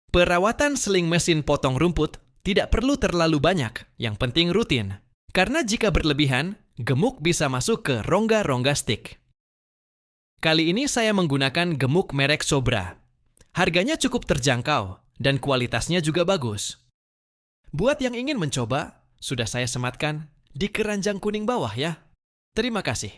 Perawatan seling mesin potong rumput tidak perlu terlalu banyak, yang penting rutin. Karena jika berlebihan, gemuk bisa masuk ke rongga-rongga stik. Kali ini saya menggunakan gemuk merek Sobra. Harganya cukup terjangkau dan kualitasnya juga bagus. Buat yang ingin mencoba, sudah saya sematkan di keranjang kuning bawah ya. Terima kasih.